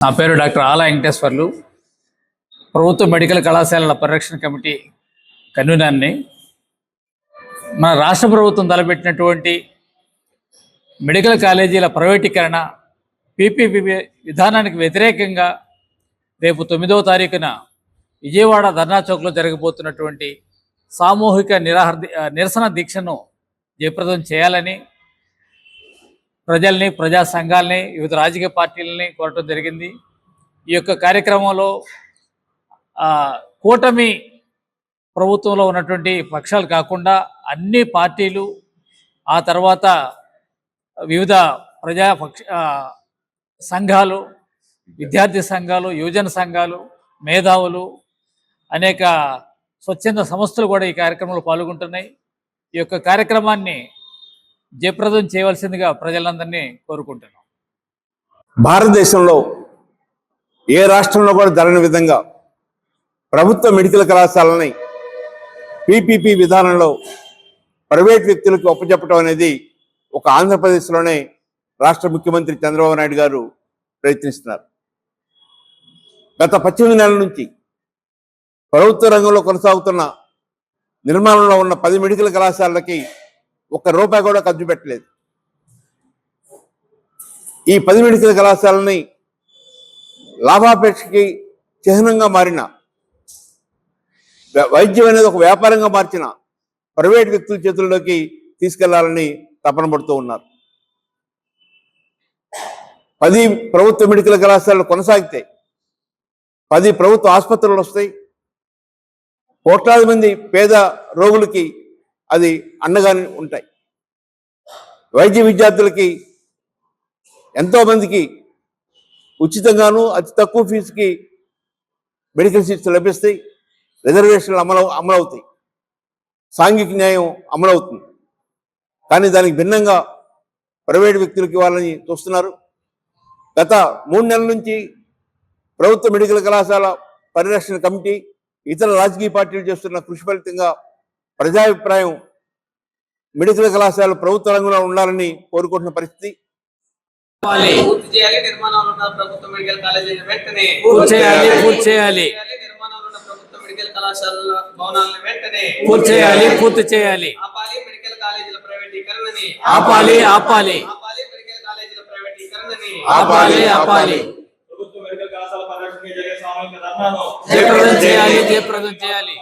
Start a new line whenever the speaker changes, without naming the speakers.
నా పేరు డాక్టర్ ఆల వెంకటేశ్వర్లు. ప్రభుత్వ మెడికల్ కళాశాలల పరిరక్షణ కమిటీ కన్వీనర్ని. మన రాష్ట్ర ప్రభుత్వం తలపెట్టినటువంటి మెడికల్ కాలేజీల ప్రైవేటీకరణ పీపీపీ విధానానికి వ్యతిరేకంగా రేపు 9వ తారీఖున విజయవాడ ధర్నా చౌక్లో జరగబోతున్నటువంటి సామూహిక నిరసన దీక్షను జయప్రదం చేయాలని ప్రజల్ని, ప్రజా సంఘాలని, వివిధ రాజకీయ పార్టీలని కోరటం జరిగింది. ఈ యొక్క కార్యక్రమంలో కూటమి ప్రభుత్వంలో ఉన్నటువంటి పక్షాలు కాకుండా అన్ని పార్టీలు, ఆ తర్వాత వివిధ సంఘాలు, విద్యార్థి సంఘాలు, యువజన సంఘాలు, మేధావులు, అనేక స్వచ్ఛంద సంస్థలు కూడా ఈ కార్యక్రమంలో పాల్గొంటున్నాయి. ఈ యొక్క కార్యక్రమాన్ని జయప్రదం చేయవలసిందిగా ప్రజలందరినీ కోరుకుంటున్నాం.
భారతదేశంలో ఏ రాష్ట్రంలో కూడా జరగని విధంగా ప్రభుత్వ మెడికల్ కళాశాలని పీపీపీ విధానంలో ప్రైవేట్ వ్యక్తులకు అప్పచెప్పడం అనేది ఒక ఆంధ్రప్రదేశ్లోనే రాష్ట్ర ముఖ్యమంత్రి చంద్రబాబు నాయుడు గారు ప్రయత్నిస్తున్నారు. గత 18 నెలల నుంచి ప్రభుత్వ రంగంలో కొనసాగుతున్న నిర్మాణంలో ఉన్న 10 మెడికల్ కళాశాలలకి ₹1 కూడా ఖర్చు పెట్టలేదు. ఈ 10 మెడికల్ కళాశాలని లాభాపేక్షకి చిహ్నంగా మారిన, వైద్యం అనేది ఒక వ్యాపారంగా మార్చిన ప్రైవేట్ వ్యక్తుల చేతుల్లోకి తీసుకెళ్లాలని తపన పడుతూ ఉన్నారు. 10 ప్రభుత్వ మెడికల్ కళాశాలలు కొనసాగితే 10 ప్రభుత్వ ఆసుపత్రులు వస్తాయి. కోట్లాది మంది పేద రోగులకి అది అండగా ఉంటాయి. వైద్య విద్యార్థులకి ఎంతోమందికి ఉచితంగాను అతి తక్కువ ఫీజుకి మెడికల్ సీట్స్ లభిస్తాయి. రిజర్వేషన్లు అమలవుతాయి. సాంఘిక న్యాయం అమలవుతుంది. కానీ దానికి భిన్నంగా ప్రైవేట్ వ్యక్తులకి ఇవ్వాలని చూస్తున్నారు. గత 3 నెలల నుంచి ప్రభుత్వ మెడికల్ కళాశాల పరిరక్షణ కమిటీ, ఇతర రాజకీయ పార్టీలు చేస్తున్న కృషి ఫలితంగా ప్రజాభిప్రాయం మెడికల్ కళాశాలలు ప్రభుత్వ రంగంలో ఉండాలని కోరుకుంటున్న పరిస్థితి.
పూర్తి చేయాలి. ఆపాలి. జయప్రదం చేయాలి.